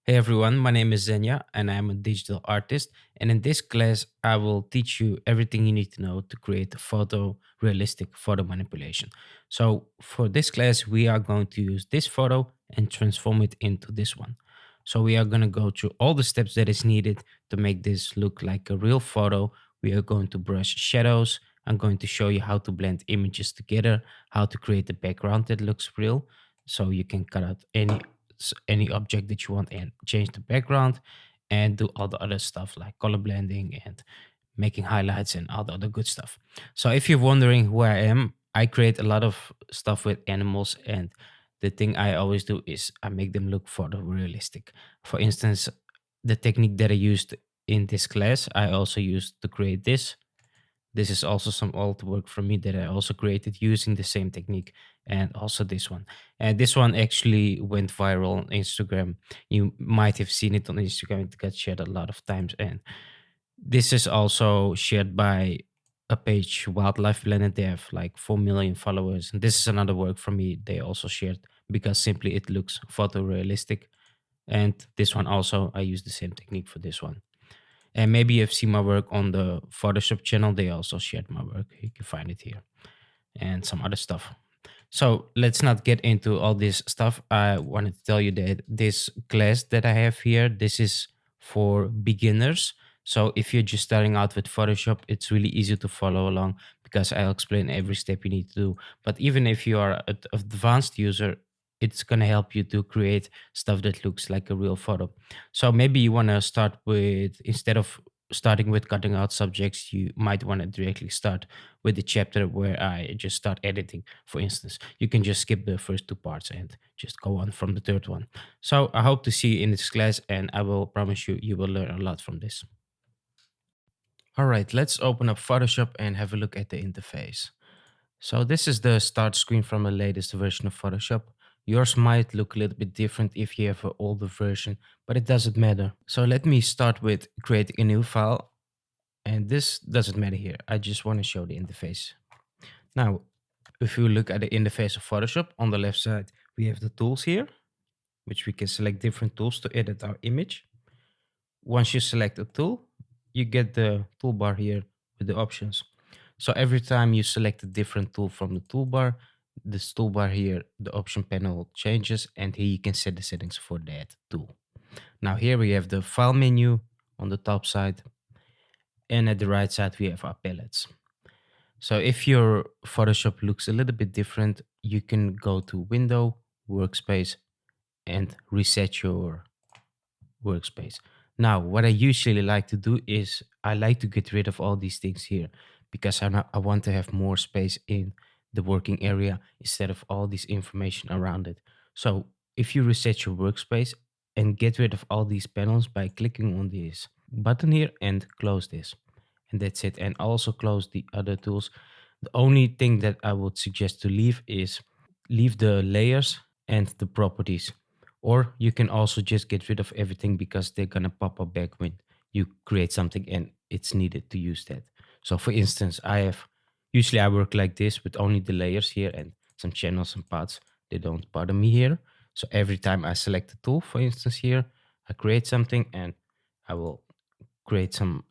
Hey everyone, my name is Zenja and I'm a digital artist. And in this class, I will teach you everything you need to know to create a realistic photo manipulation. So, for this class, we are going to use this photo and transform it into this one. So, we are going to go through all the steps that is needed to make this look like a real photo. We are going to brush shadows. I'm going to show you how to blend images together, how to create a background that looks real. So, you can cut out any object that you want and change the background and do all the other stuff like color blending and making highlights and all the other good stuff. So if you're wondering who I am, I create a lot of stuff with animals, and the thing I always do is I make them look photorealistic. For instance, the technique that I used in this class, I also used to create this. This is also some old work from me that I also created using the same technique, and also this one. And this one actually went viral on Instagram. You might have seen it on Instagram. It got shared a lot of times. And this is also shared by a page, Wildlife Planet. They have like 4 million followers. And this is another work from me they also shared because simply it looks photorealistic. And this one also, I use the same technique for this one. And maybe you've seen my work on the Photoshop channel. They also shared my work. You can find it here and some other stuff. So let's not get into all this stuff. I wanted to tell you that this class that I have here, this is for beginners. So if you're just starting out with Photoshop, it's really easy to follow along because I'll explain every step you need to do. But even if you are an advanced user, it's going to help you to create stuff that looks like a real photo. So maybe you want to start with, instead of starting with cutting out subjects, you might want to directly start with the chapter where I just start editing. For instance, you can just skip the first two parts and just go on from the third one. So I hope to see you in this class, and I will promise you, you will learn a lot from this. All right, let's open up Photoshop and have a look at the interface. So this is the start screen from the latest version of Photoshop. Yours might look a little bit different if you have an older version, but it doesn't matter. So let me start with creating a new file. And this doesn't matter here. I just want to show the interface. Now, if you look at the interface of Photoshop, on the left side, we have the tools here, which we can select different tools to edit our image. Once you select a tool, you get the toolbar here with the options. So every time you select a different tool from the toolbar, this toolbar here, the option panel changes, and here you can set the settings for that tool. Now here we have the file menu on the top side, and at the right side we have our palettes. So if your Photoshop looks a little bit different, you can go to Window, Workspace, and reset your workspace. Now, what I usually like to do is I like to get rid of all these things here because I want to have more space in the working area instead of all this information around it. So if you reset your workspace and get rid of all these panels by clicking on this button here and close this. And that's it. And also close the other tools. The only thing that I would suggest to leave is leave the layers and the properties, or you can also just get rid of everything because they're gonna pop up back when you create something and it's needed to use that. So for instance, usually I work like this with only the layers here and some channels and paths. They don't bother me here. So every time I select a tool, for instance here, I create something and I will create some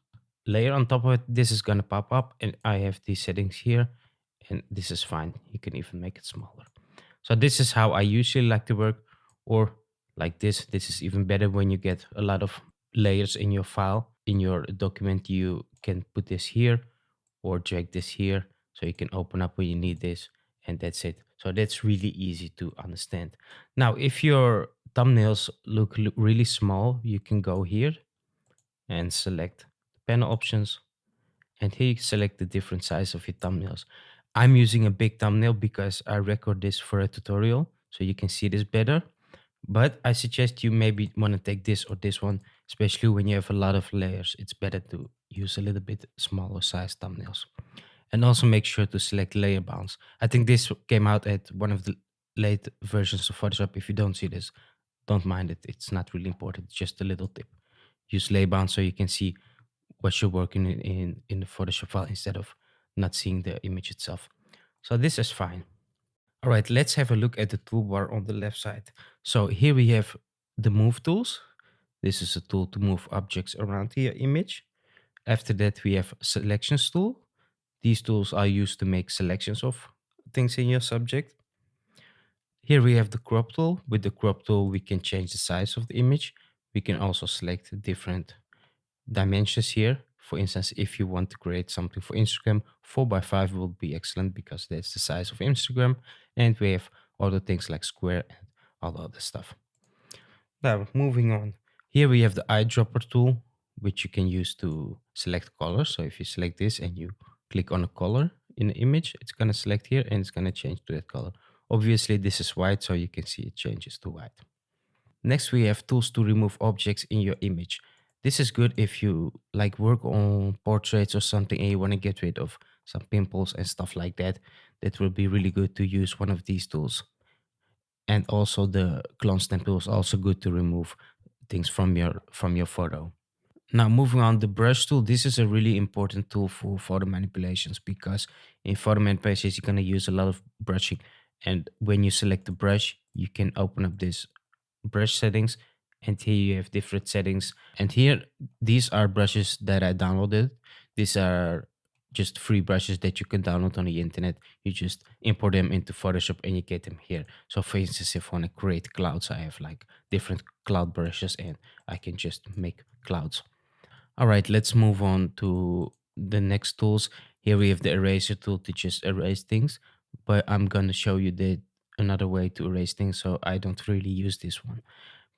layer on top of it. This is gonna pop up and I have these settings here, and this is fine. You can even make it smaller. So this is how I usually like to work, or like this. This is even better when you get a lot of layers in your file, in your document. You can put this here or drag this here so you can open up when you need this, and that's it. So that's really easy to understand. Now, if your thumbnails look really small, you can go here and select panel options, and here you select the different size of your thumbnails. I'm using a big thumbnail because I record this for a tutorial, so you can see this better. But I suggest you maybe want to take this or this one, especially when you have a lot of layers. It's better to use a little bit smaller size thumbnails. And also make sure to select layer bounds. I think this came out at one of the late versions of Photoshop. If you don't see this, don't mind it. It's not really important. It's just a little tip. Use layer bounds so you can see what you're working in the Photoshop file instead of not seeing the image itself. So this is fine. All right, let's have a look at the toolbar on the left side. So here we have the move tools. This is a tool to move objects around your image. After that, we have selections tool. These tools are used to make selections of things in your subject. Here we have the crop tool. With the crop tool, we can change the size of the image. We can also select different dimensions here. For instance, if you want to create something for Instagram, 4 by 5 will be excellent because that's the size of Instagram. And we have other things like square and all the other stuff. Now, moving on. Here we have the eyedropper tool, which you can use to select colors. So if you select this and you click on a color in the image, it's going to select here and it's going to change to that color. Obviously, this is white, so you can see it changes to white. Next, we have tools to remove objects in your image. This is good if you like work on portraits or something and you want to get rid of some pimples and stuff like that. That will be really good to use one of these tools. And also the clone stamp tool is also good to remove things from your photo. Now moving on, the brush tool. This is a really important tool for photo manipulations because in photo manipulations you're gonna use a lot of brushing. And when you select the brush, you can open up this brush settings, and here you have different settings. And here, these are brushes that I downloaded. These are just free brushes that you can download on the internet. You just import them into Photoshop and you get them here. So for instance, if I want to create clouds, I have like different cloud brushes and I can just make clouds. All right, let's move on to the next tools. Here we have the eraser tool to just erase things, but I'm going to show you the another way to erase things, so I don't really use this one.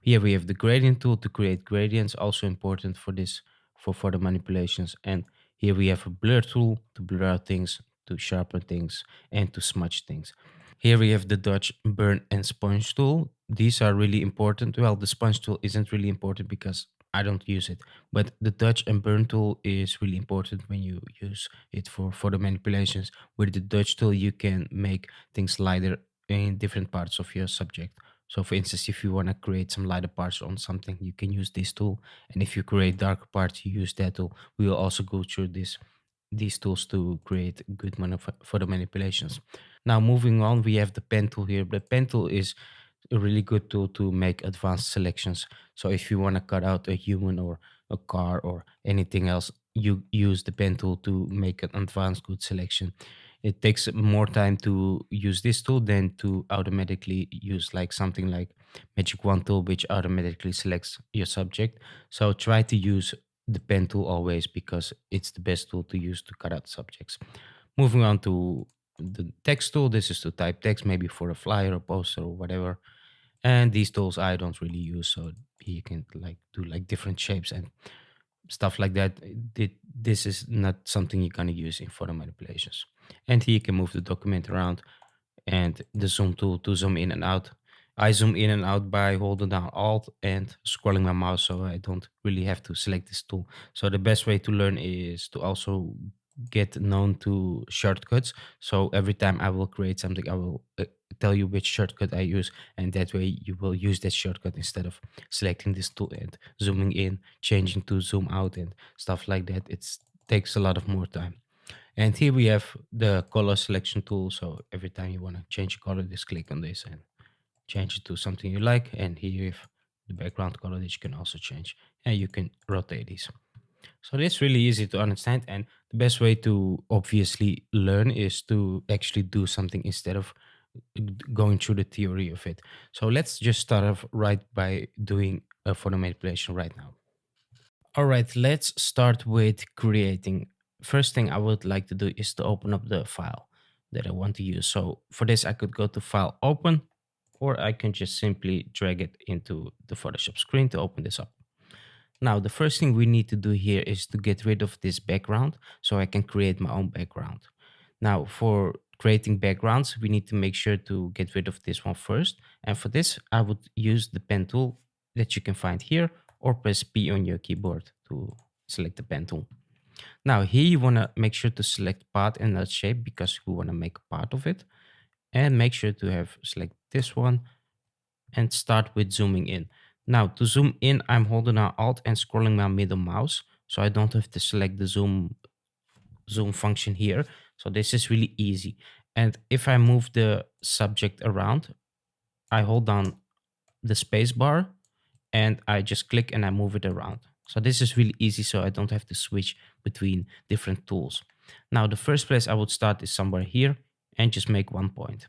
Here we have the gradient tool to create gradients, also important for this for further manipulations. And here we have a blur tool to blur out things, to sharpen things, and to smudge things. Here we have the Dodge, Burn, and Sponge tool. These are really important. Well, the Sponge tool isn't really important because I don't use it. But the Dodge and Burn tool is really important when you use it for the manipulations. With the Dodge tool, you can make things lighter in different parts of your subject. So for instance, if you want to create some lighter parts on something, you can use this tool. And if you create darker parts, you use that tool. We will also go through these tools to create good for the manipulations. Now moving on, we have the pen tool here. The pen tool is a really good tool to make advanced selections. So if you want to cut out a human or a car or anything else, you use the pen tool to make an advanced good selection. It takes more time to use this tool than to automatically use like something like Magic Wand tool, which automatically selects your subject. So try to use the pen tool always because it's the best tool to use to cut out subjects. Moving on to the text tool. This is to type text, maybe for a flyer or poster or whatever. And these tools I don't really use, so you can like do like different shapes and stuff like that. This is not something you're gonna use in photo manipulations. And here you can move the document around and the zoom tool to zoom in and out. I zoom in and out by holding down Alt and scrolling my mouse, so I don't really have to select this tool. So the best way to learn is to also get known to shortcuts. So every time I will create something, I will tell you which shortcut I use, and that way you will use that shortcut instead of selecting this tool and zooming in, changing to zoom out and stuff like that. It takes a lot of more time. And here we have the color selection tool. So every time you want to change color, just click on this and change it to something you like. And here you have the background color that you can also change. And you can rotate these. So it's really easy to understand. And the best way to obviously learn is to actually do something instead of going through the theory of it. So let's just start off right by doing a photo manipulation right now. All right, let's start with creating. First thing I would like to do is to open up the file that I want to use. So for this, I could go to File, Open, or I can just simply drag it into the Photoshop screen to open this up. Now, the first thing we need to do here is to get rid of this background so I can create my own background. Now, for creating backgrounds, we need to make sure to get rid of this one first. And for this, I would use the pen tool that you can find here, or press P on your keyboard to select the pen tool. Now, here you want to make sure to select path and not shape because we want to make a part of it. And make sure to have select this one and start with zooming in. Now, to zoom in, I'm holding down Alt and scrolling my middle mouse, so I don't have to select the zoom function here. So this is really easy. And if I move the subject around, I hold down the space bar and I just click and I move it around. So this is really easy, so I don't have to switch between different tools. Now, the first place I would start is somewhere here and just make one point.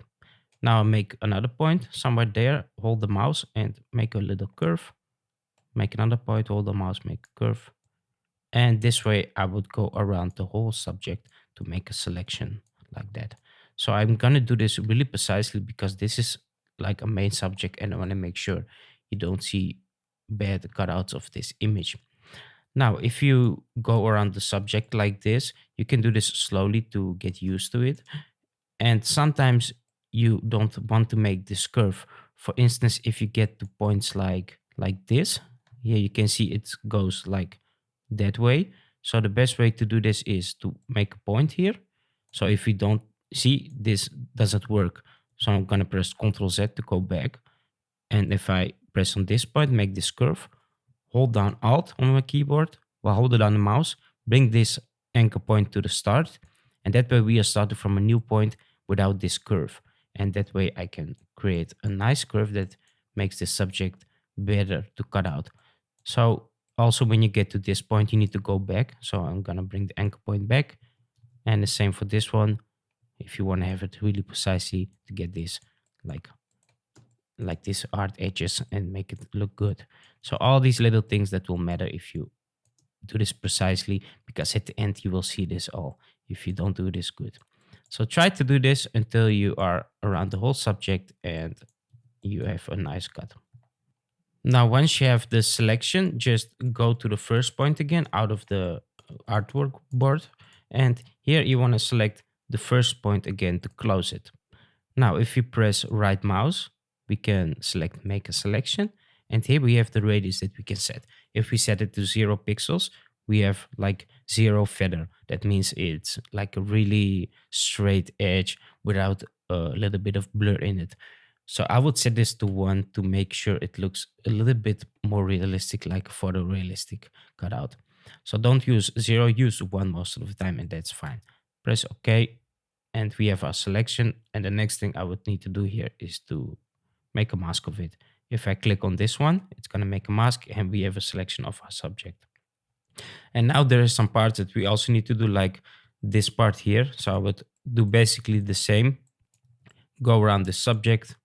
Now I make another point somewhere there, hold the mouse and make a little curve. Make another point, hold the mouse, make a curve. And this way I would go around the whole subject to make a selection like that. So I'm gonna do this really precisely because this is like a main subject and I wanna make sure you don't see bad cutouts of this image. Now, if you go around the subject like this, you can do this slowly to get used to it. And sometimes you don't want to make this curve. For instance, if you get to points like this, here you can see it goes like that way. So the best way to do this is to make a point here. So if you don't see, this doesn't work. So I'm gonna press Ctrl Z to go back. And if I press on this point, make this curve, hold down Alt on my keyboard while holding down the mouse, bring this anchor point to the start. And that way we are starting from a new point without this curve. And that way I can create a nice curve that makes the subject better to cut out. So also when you get to this point, you need to go back. So I'm gonna bring the anchor point back. And the same for this one. If you want to have it really precisely to get this like this art edges and make it look good. So all these little things that will matter if you do this precisely, because at the end you will see this all if you don't do this good. So try to do this until you are around the whole subject and you have a nice cut. Now, once you have the selection, just go to the first point again out of the artwork board. And here you want to select the first point again to close it. Now, if you press right mouse, we can select make a selection. And here we have the radius that we can set. If we set it to 0 pixels, we have like zero feather. That means it's like a really straight edge without a little bit of blur in it. So I would set this to 1 to make sure it looks a little bit more realistic, like a photorealistic cutout. So don't use 0, use 1 most of the time, and that's fine. Press OK, and we have our selection. And the next thing I would need to do here is to make a mask of it. If I click on this one, it's going to make a mask, and we have a selection of our subject. And now there are some parts that we also need to do, like this part here. So I would do basically the same. Go around the subject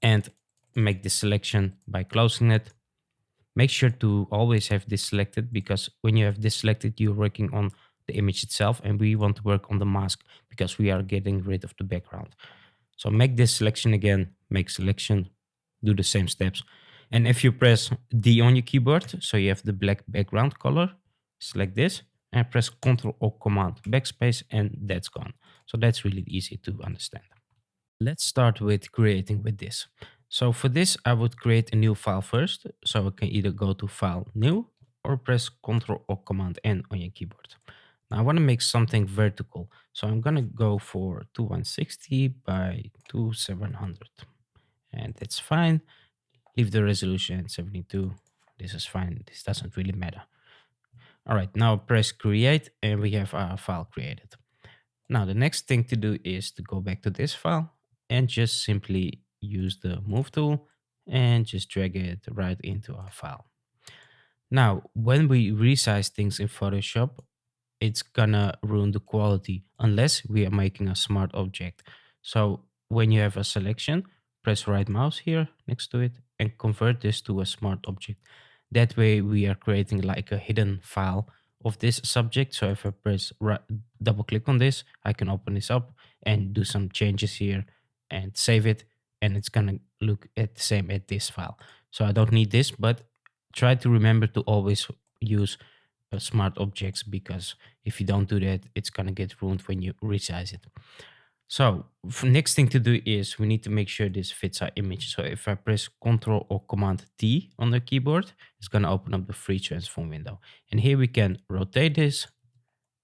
and make the selection by closing it. Make sure to always have this selected, because when you have this selected, you're working on the image itself, and we want to work on the mask because we are getting rid of the background. So make this selection again, make selection, do the same steps. And if you press D on your keyboard, so you have the black background color, select this and press Ctrl or Command backspace, and that's gone. So that's really easy to understand. Let's start with creating with this. So for this, I would create a new file first. So I can either go to File, New, or press Ctrl or Command N on your keyboard. Now I want to make something vertical. So I'm going to go for 2160 by 2700. And that's fine. Leave the resolution at 72. This is fine. This doesn't really matter. All right, now press Create, and we have our file created. Now the next thing to do is to go back to this file and just simply use the move tool and just drag it right into our file. Now, when we resize things in Photoshop, it's gonna ruin the quality unless we are making a smart object. So when you have a selection, press right mouse here next to it and convert this to a smart object. That way we are creating like a hidden file of this subject. So if I press right, double click on this, I can open this up and do some changes here and save it. And it's gonna look at the same at this file. So I don't need this, but try to remember to always use smart objects, because if you don't do that, it's gonna get ruined when you resize it. So next thing to do is we need to make sure this fits our image. So if I press Ctrl or Command T on the keyboard, it's gonna open up the free transform window. And here we can rotate this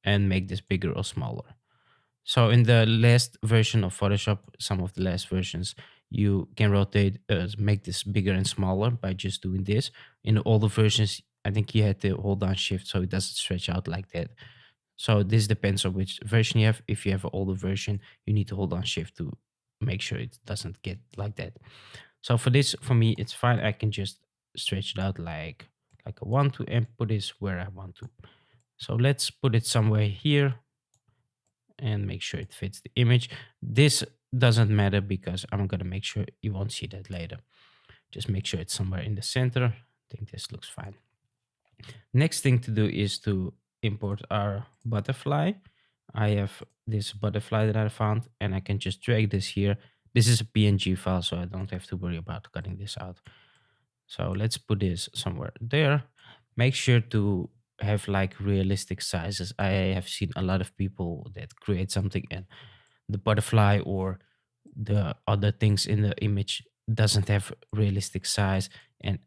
and make this bigger or smaller. So in the last version of Photoshop, some of the last versions, you can rotate, make this bigger and smaller by just doing this. In the older versions, I think you had to hold down Shift so it doesn't stretch out like that. So this depends on which version you have. If you have an older version, you need to hold down Shift to make sure it doesn't get like that. So for this, for me, it's fine. I can just stretch it out like I want to and put this where I want to. So let's put it somewhere here and make sure it fits the image. This doesn't matter because I'm gonna make sure you won't see that later. Just make sure it's somewhere in the center. I think this looks fine. Next thing to do is to import our butterfly. I have this butterfly that I found and I can just drag this here. This is a PNG file, so I don't have to worry about cutting this out. So let's put this somewhere there. Make sure to have like realistic sizes. I have seen a lot of people that create something and the butterfly or the other things in the image doesn't have realistic size and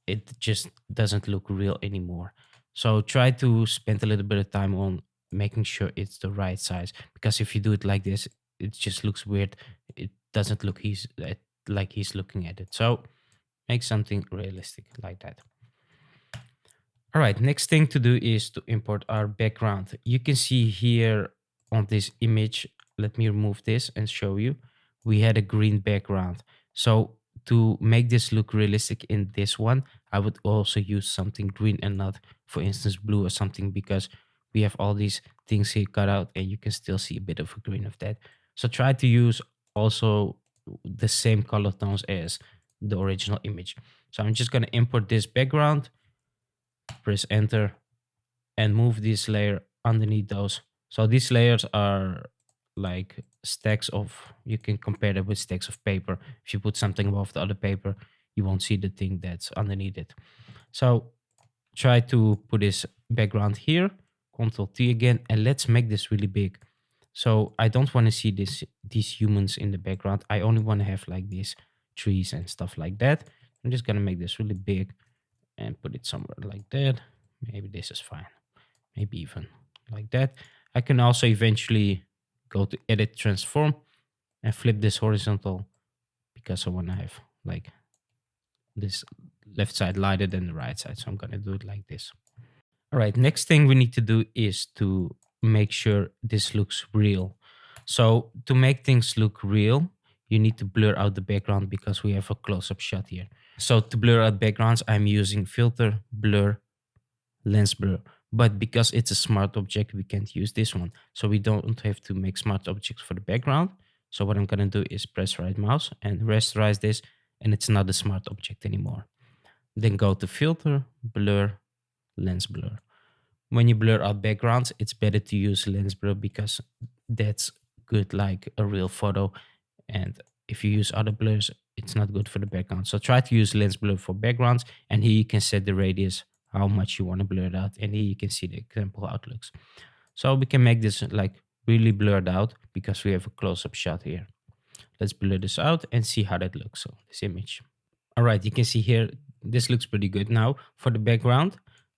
it just doesn't look real anymore. So try to spend a little bit of time on making sure it's the right size, because if you do it like this, it just looks weird. It doesn't look like he's looking at it. So make something realistic like that. All right, next thing to do is to import our background. You can see here on this image, let me remove this and show you. We had a green background. So to make this look realistic in this one, I would also use something green and not, for instance, blue or something, because we have all these things here cut out and you can still see a bit of a green of that. So try to use also the same color tones as the original image. So I'm just going to import this background, press enter, and move this layer underneath those. So these layers are like stacks of, you can compare them with stacks of paper. If you put something above the other paper, you won't see the thing that's underneath it. So try to put this background here, Control T again, and let's make this really big. So I don't want to see these humans in the background. I only want to have like these trees and stuff like that. I'm just gonna make this really big and put it somewhere like that. Maybe this is fine. Maybe even like that. I can also eventually go to edit transform and flip this horizontal because I want to have like this left side lighter than the right side. So I'm going to do it like this. All right. Next thing we need to do is to make sure this looks real. So to make things look real, you need to blur out the background because we have a close-up shot here. So to blur out backgrounds, I'm using filter, blur, lens blur. But because it's a smart object, we can't use this one. So we don't have to make smart objects for the background. So what I'm going to do is press right mouse and rasterize this, and it's not a smart object anymore. Then go to filter, blur, lens blur. When you blur out backgrounds, it's better to use lens blur because that's good like a real photo. And if you use other blurs, it's not good for the background. So try to use lens blur for backgrounds. And here you can set the radius, how much you want to blur it out. And here you can see the example how it looks. So we can make this like really blurred out because we have a close-up shot here. Let's blur this out and see how that looks. So this image. All right, you can see here, this looks pretty good. Now for the background,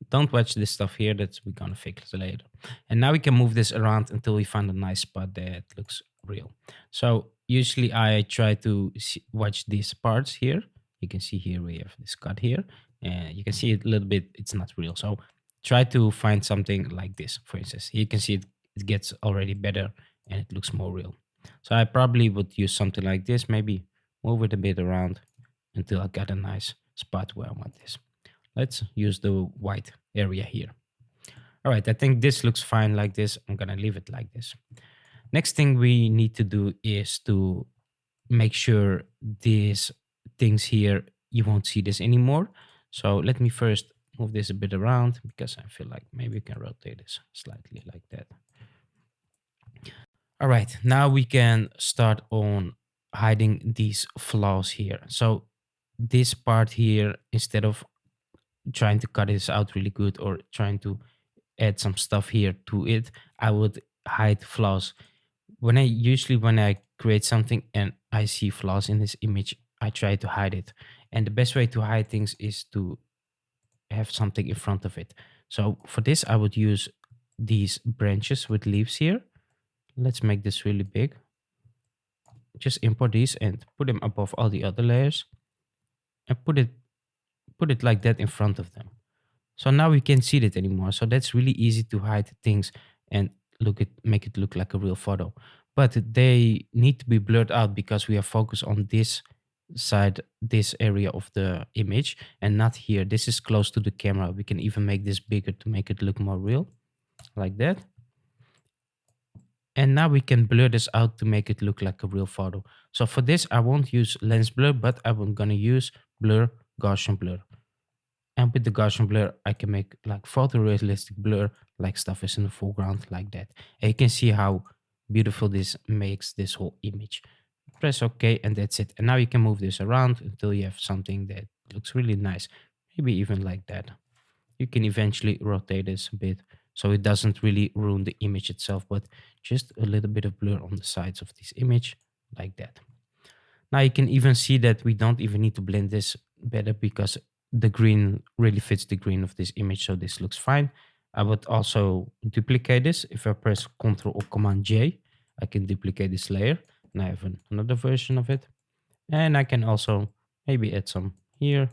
don't watch this stuff here, that we're gonna fix later. And now we can move this around until we find a nice spot that looks real. So usually I try to watch these parts here. You can see here we have this cut here, and you can see it a little bit, it's not real. So try to find something like this, for instance. You can see it gets already better and it looks more real. So I probably would use something like this, maybe move it a bit around until I got a nice spot where I want this. Let's use the white area here. All right, I think this looks fine like this. I'm gonna leave it like this. Next thing we need to do is to make sure these things here, you won't see this anymore. So let me first move this a bit around because I feel like maybe we can rotate this slightly like that. All right, now we can start on hiding these flaws here. So this part here, instead of trying to cut this out really good or trying to add some stuff here to it, I would hide flaws. When I create something and I see flaws in this image, I try to hide it. And the best way to hide things is to have something in front of it. So for this, I would use these branches with leaves here. Let's make this really big. Just import these and put them above all the other layers and put it like that in front of them. So now we can't see it anymore. So that's really easy to hide things and make it look like a real photo. But they need to be blurred out because we are focused on this side this area of the image and not here. This is close to the camera. We can even make this bigger to make it look more real, like that. And now we can blur this out to make it look like a real photo. So for this, I won't use lens blur, but I'm gonna use blur, Gaussian blur. And with the Gaussian blur, I can make like photorealistic blur, like stuff is in the foreground, like that. And you can see how beautiful this makes this whole image. Press OK, and that's it. And now you can move this around until you have something that looks really nice. Maybe even like that. You can eventually rotate this a bit so it doesn't really ruin the image itself, but just a little bit of blur on the sides of this image, like that. Now you can even see that we don't even need to blend this better because the green really fits the green of this image, so this looks fine. I would also duplicate this. If I press Ctrl or Command J, I can duplicate this layer, and I have another version of it. And I can also maybe add some here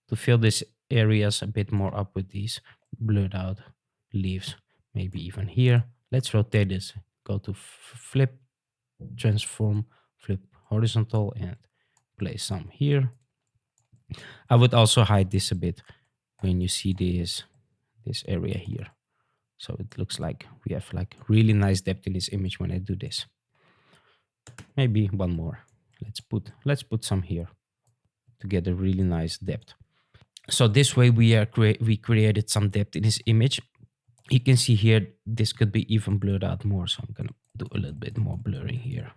to fill these areas a bit more up with these blurred out leaves. Maybe even here. Let's rotate this. Go to flip, transform, flip horizontal, and place some here. I would also hide this a bit when you see this area here. So it looks like we have like really nice depth in this image when I do this. Maybe one more. Let's put some here to get a really nice depth. So this way we created some depth in this image. You can see here this could be even blurred out more. So I'm gonna do a little bit more blurring here.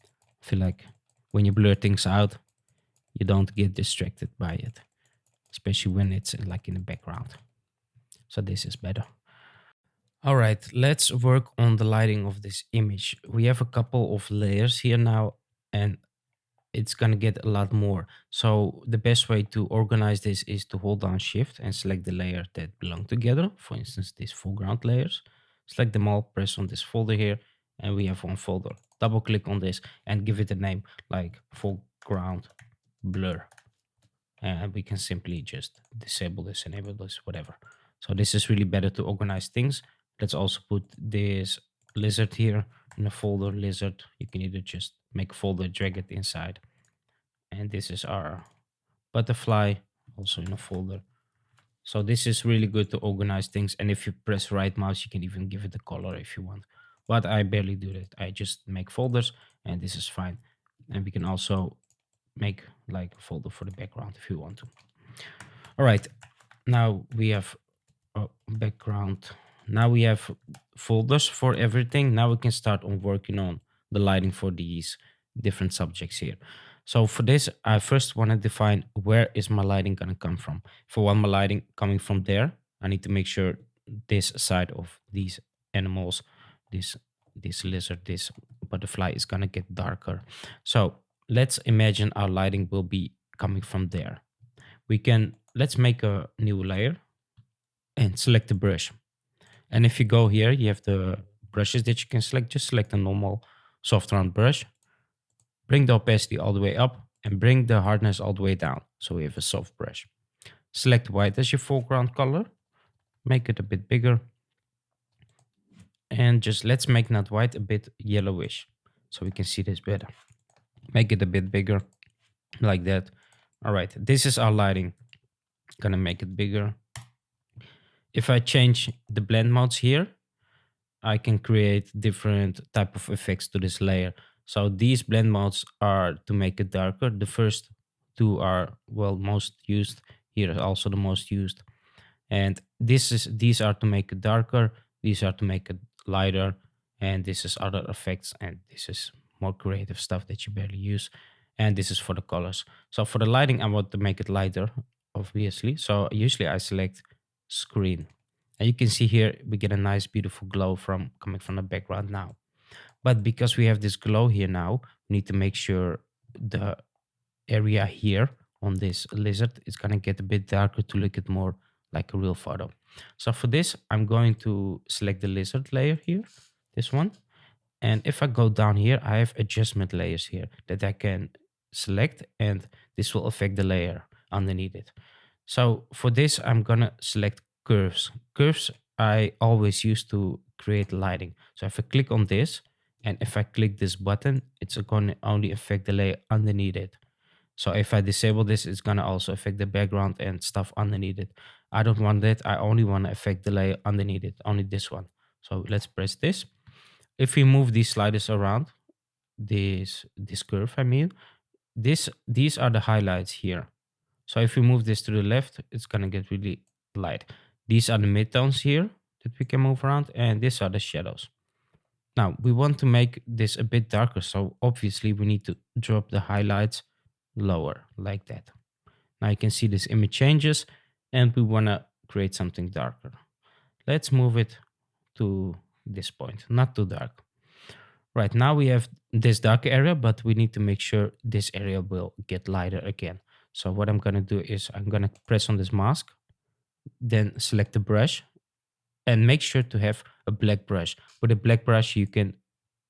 I feel like when you blur things out, you don't get distracted by it, especially when it's like in the background. So this is better. All right, let's work on the lighting of this image. We have a couple of layers here now, and it's gonna get a lot more. So the best way to organize this is to hold down Shift and select the layer that belong together. For instance, these foreground layers. Select them all, press on this folder here, and we have one folder. Double click on this and give it a name like foreground blur. And we can simply just disable this, enable this, whatever. So this is really better to organize things. Let's also put this lizard here in a folder lizard. You can either just make a folder, drag it inside. And this is our butterfly also in a folder. So this is really good to organize things. And if you press right mouse, you can even give it a color if you want. But I barely do that. I just make folders and this is fine. And we can also make like a folder for the background if you want to. All right, now we have a background. Now we have folders for everything. Now we can start on working on the lighting for these different subjects here. So for this, I first want to define where is my lighting going to come from. For one, my lighting coming from there, I need to make sure this side of these animals, this lizard, this butterfly is going to get darker. So let's imagine our lighting will be coming from there. Let's make a new layer and select the brush. And if you go here, you have the brushes that you can select. Just select a normal soft round brush. Bring the opacity all the way up and bring the hardness all the way down. So we have a soft brush. Select white as your foreground color. Make it a bit bigger. And just let's make that white a bit yellowish so we can see this better. Make it a bit bigger like that. All right, this is our lighting. Gonna make it bigger. If I change the blend modes here, I can create different type of effects to this layer. So these blend modes are to make it darker. The first two are, well, most used. Here is also the most used. And these are to make it darker. These are to make it lighter. And this is other effects. And this is more creative stuff that you barely use. And this is for the colors. So for the lighting, I want to make it lighter, obviously. So usually I select screen. And you can see here, we get a nice, beautiful glow coming from the background now. But because we have this glow here now, we need to make sure the area here on this lizard is going to get a bit darker to look it more like a real photo. So for this, I'm going to select the lizard layer here, this one. And if I go down here, I have adjustment layers here that I can select, and this will affect the layer underneath it. So for this, I'm going to select curves. Curves I always use to create lighting. So if I click on this, and if I click this button, it's going to only affect the layer underneath it. So if I disable this, it's gonna also affect the background and stuff underneath it. I don't want that. I only want to affect the layer underneath it, only this one. So let's press this. If we move these sliders around, this curve, I mean, these are the highlights here. So if we move this to the left, it's gonna get really light. These are the midtones here that we can move around, and these are the shadows. Now we want to make this a bit darker, so obviously we need to drop the highlights lower like that. Now you can see this image changes, and we want to create something darker. Let's move it to this point, not too dark. Right now we have this dark area, but we need to make sure this area will get lighter again. So what I'm gonna do is I'm gonna press on this mask, then select the brush, and make sure to have a black brush. With a black brush, you can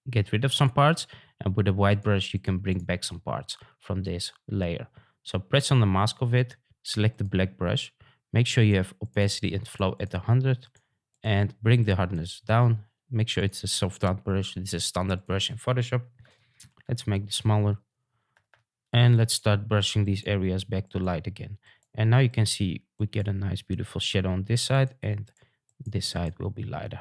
get rid of some parts, and with a white brush, you can bring back some parts from this layer. So press on the mask of it, select the black brush, make sure you have opacity and flow at 100, and bring the hardness down. Make sure it's a soft round brush. This is a standard brush in Photoshop. Let's make it smaller. And let's start brushing these areas back to light again. And now you can see we get a nice beautiful shadow on this side, and this side will be lighter.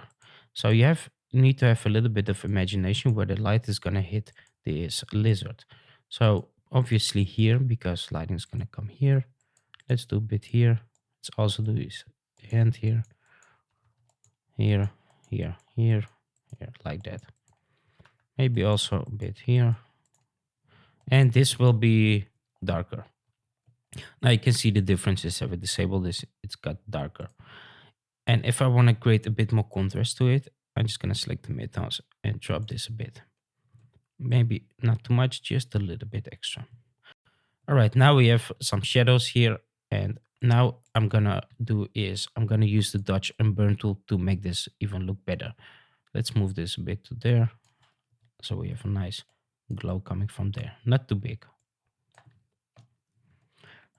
So you need to have a little bit of imagination where the light is gonna hit this lizard. So obviously here, because lighting is gonna come here, let's do a bit here. Let's also do this hand here, here, here, here, here, like that. Maybe also a bit here. And this will be darker. Now you can see the differences. If I disable this, it's got darker. And if I want to create a bit more contrast to it, I'm just going to select the midtones and drop this a bit. Maybe not too much, just a little bit extra. All right, now we have some shadows here. And now I'm going to use the dodge and burn tool to make this even look better. Let's move this a bit to there. So we have a nice glow coming from there. Not too big.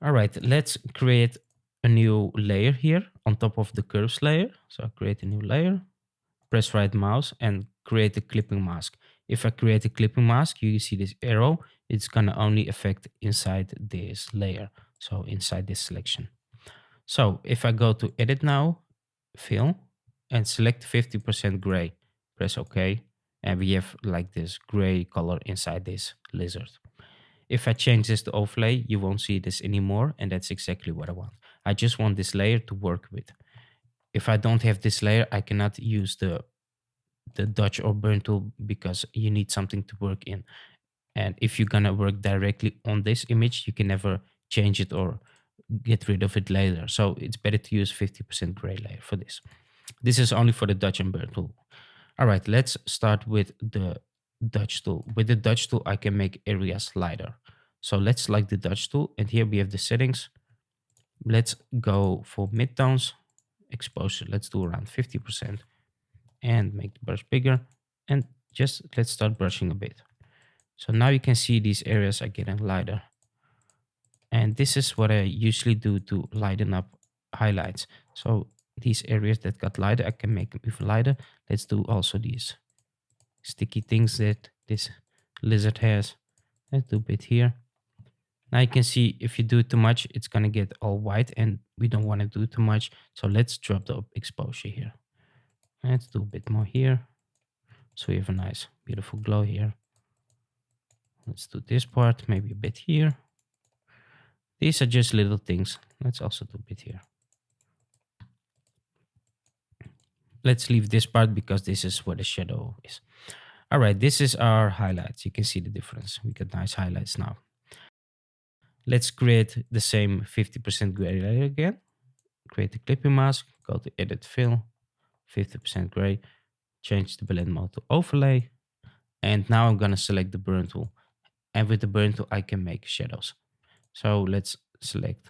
All right, let's create a new layer here on top of the curves layer. So create a new layer, press right mouse and create a clipping mask. If I create a clipping mask, you see this arrow, it's gonna only affect inside this layer. So inside this selection. So if I go to edit now, fill and select 50% gray, press OK. And we have like this gray color inside this lizard. If I change this to overlay, you won't see this anymore, and that's exactly what I want. I just want this layer to work with. If I don't have this layer, I cannot use the dodge or burn tool because you need something to work in. And if you're gonna work directly on this image, you can never change it or get rid of it later. So it's better to use 50% gray layer for this. This is only for the dodge and burn tool. All right, let's start with the dodge tool. With the dodge tool, I can make areas lighter. So let's select the dodge tool, and here we have the settings. Let's go for midtones, exposure. Let's do around 50% and make the brush bigger. And just let's start brushing a bit. So now you can see these areas are getting lighter. And this is what I usually do to lighten up highlights. So these areas that got lighter, I can make them even lighter. Let's do also these sticky things that this lizard has. Let's do a bit here. Now you can see if you do too much, it's gonna get all white and we don't want to do too much. So let's drop the exposure here. Let's do a bit more here. So we have a nice, beautiful glow here. Let's do this part, maybe a bit here. These are just little things. Let's also do a bit here. Let's leave this part because this is where the shadow is. All right, this is our highlights. You can see the difference. We get nice highlights now. Let's create the same 50% gray layer again. Create a clipping mask, go to edit fill, 50% gray, change the blend mode to overlay. And now I'm gonna select the burn tool. And with the burn tool, I can make shadows. So let's select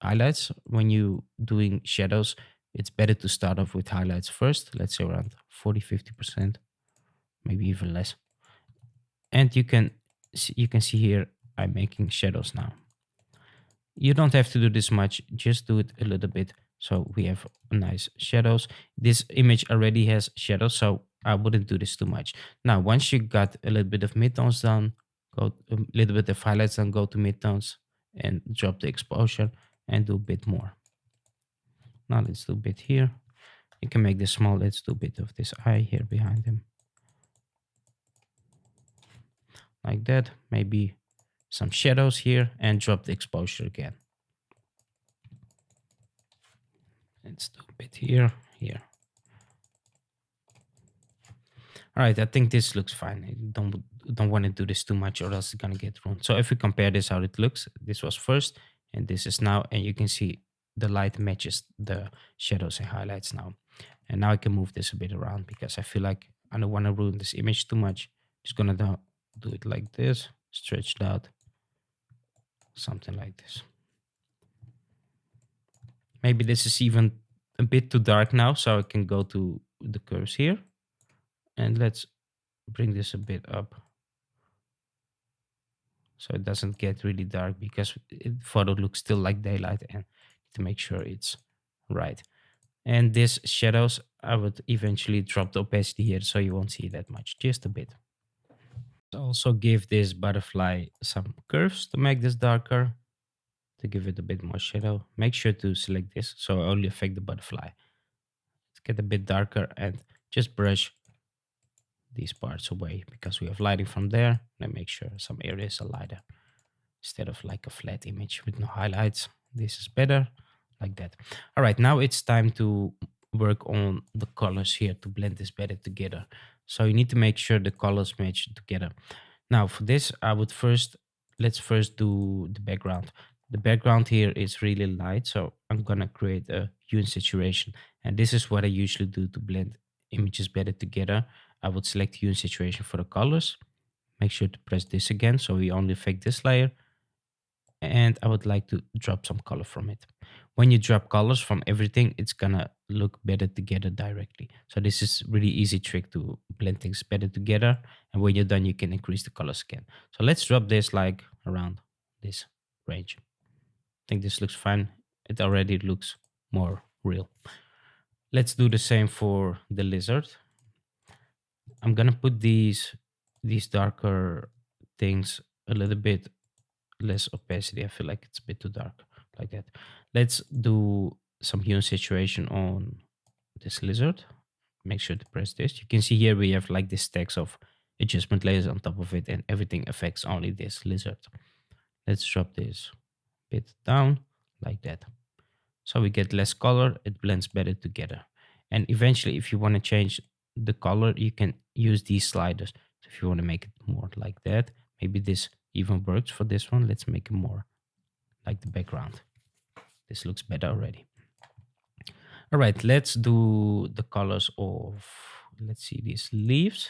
highlights. When you doing shadows, it's better to start off with highlights first. Let's say around 40-50%, maybe even less. And you can see here I'm making shadows now. You don't have to do this much, just do it a little bit. So we have nice shadows. This image already has shadows, so I wouldn't do this too much. Now, once you got a little bit of midtones done, Go a little bit of highlights and go to midtones and drop the exposure and do a bit more. Now let's do a bit here. You can make this small. Let's do a bit of this eye here behind him. Like that. Maybe some shadows here and drop the exposure again. Let's do a bit here, here. All right, I think this looks fine. I don't want to do this too much or else it's gonna get ruined. So if we compare this how it looks, this was first and this is now, and you can see the light matches the shadows and highlights now. And now I can move this a bit around because I feel like I don't want to ruin this image too much. Just gonna do it like this, stretched out, something like this. Maybe this is even a bit too dark now, so I can go to the curves here and let's bring this a bit up so it doesn't get really dark because photo looks still like daylight, and to make sure it's right. And this shadows, I would eventually drop the opacity here so you won't see that much, just a bit. Also give this butterfly some curves to make this darker, to give it a bit more shadow. Make sure to select this so I only affect the butterfly. Let's get a bit darker and just brush these parts away because we have lighting from there. And make sure some areas are lighter instead of like a flat image with no highlights. This is better like that. All right, now it's time to work on the colors here to blend this better together. So you need to make sure the colors match together. Now for this, let's first do the background. The background here is really light, so I'm gonna create a hue and saturation. And this is what I usually do to blend images better together. I would select hue and saturation for the colors. Make sure to press this again so we only affect this layer, and I would like to drop some color from it. When you drop colors from everything, it's gonna look better together directly. So this is really easy trick to blend things better together. And when you're done, you can increase the colors again. So let's drop this like around this range. I think this looks fine. It already looks more real. Let's do the same for the lizard. I'm gonna put these darker things a little bit less opacity. I feel like it's a bit too dark like that. Let's do some hue and saturation on this lizard. Make sure to press this. You can see here we have like this stacks of adjustment layers on top of it, and everything affects only this lizard. Let's drop this bit down like that. So we get less color, it blends better together. And eventually, if you want to change the color, you can use these sliders. So if you want to make it more like that, maybe this even works for this one. Let's make it more like the background. This looks better already. All right, let's do the colors of, let's see, these leaves.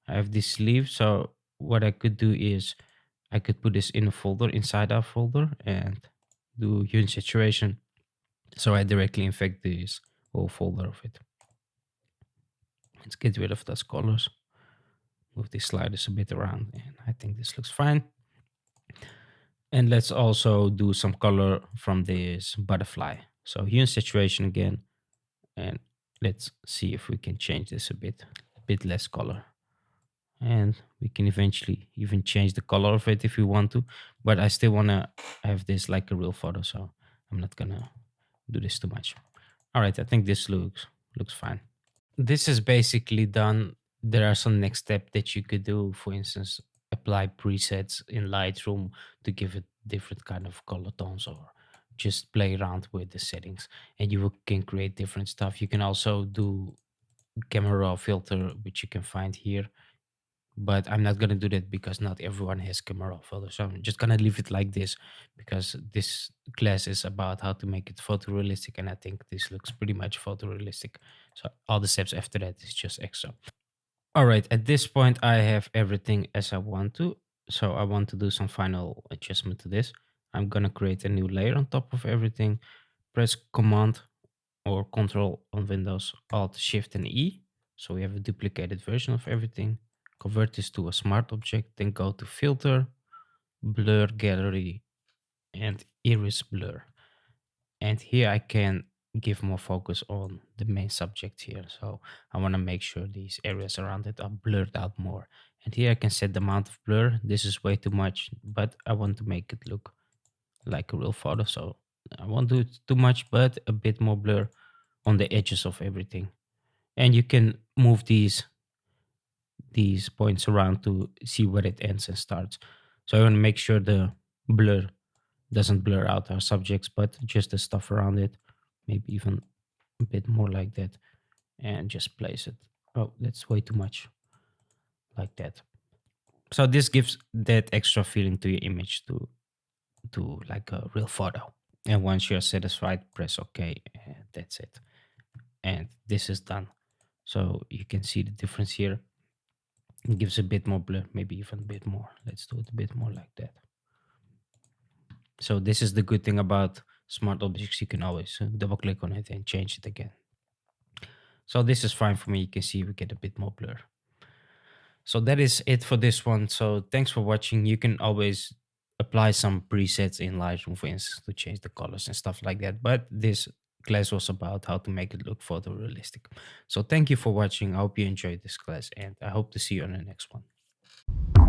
I have this leaf. So what I could do is I could put this in a folder inside our folder and do hue and saturation. So I directly infect this whole folder of it. Let's get rid of those colors. Move these sliders a bit around, and I think this looks fine. And let's also do some color from this butterfly. So hue and saturation again, and let's see if we can change this a bit less color. And we can eventually even change the color of it if we want to, but I still want to have this like a real photo, so I'm not gonna do this too much. All right, I think this looks fine. This is basically done. There are some next steps that you could do. For instance, apply presets in Lightroom to give it different kind of color tones, or just play around with the settings, and can create different stuff. You can also do camera raw filter, which you can find here, but I'm not gonna do that because not everyone has camera raw filter. So I'm just gonna leave it like this because this class is about how to make it photorealistic, and I think this looks pretty much photorealistic. So all the steps after that is just extra. All right, at this point I have everything as I want to. So I want to do some final adjustment to this. I'm gonna create a new layer on top of everything. Press Command or Control on Windows, Alt, Shift, and E. So we have a duplicated version of everything. Convert this to a smart object, then go to Filter, Blur Gallery, and Iris Blur. And here I can give more focus on the main subject here. So I want to make sure these areas around it are blurred out more. And here I can set the amount of blur. This is way too much, but I want to make it look like a real photo. So I won't do it too much, but a bit more blur on the edges of everything. And you can move these points around to see where it ends and starts. So I want to make sure the blur doesn't blur out our subjects, but just the stuff around it. Maybe even a bit more like that, and just place it. Oh, that's way too much, like that. So this gives that extra feeling to your image, to like a real photo. And once you're satisfied, press OK, and that's it. And this is done. So you can see the difference here. It gives a bit more blur, maybe even a bit more. Let's do it a bit more like that. So this is the good thing about smart objects. You can always double click on it and change it again. So this is fine for me. You can see we get a bit more blur. So that is it for this one. So thanks for watching. You can always apply some presets in Lightroom, for instance, to change the colors and stuff like that. But this class was about how to make it look photorealistic. So thank you for watching. I hope you enjoyed this class, and I hope to see you on the next one.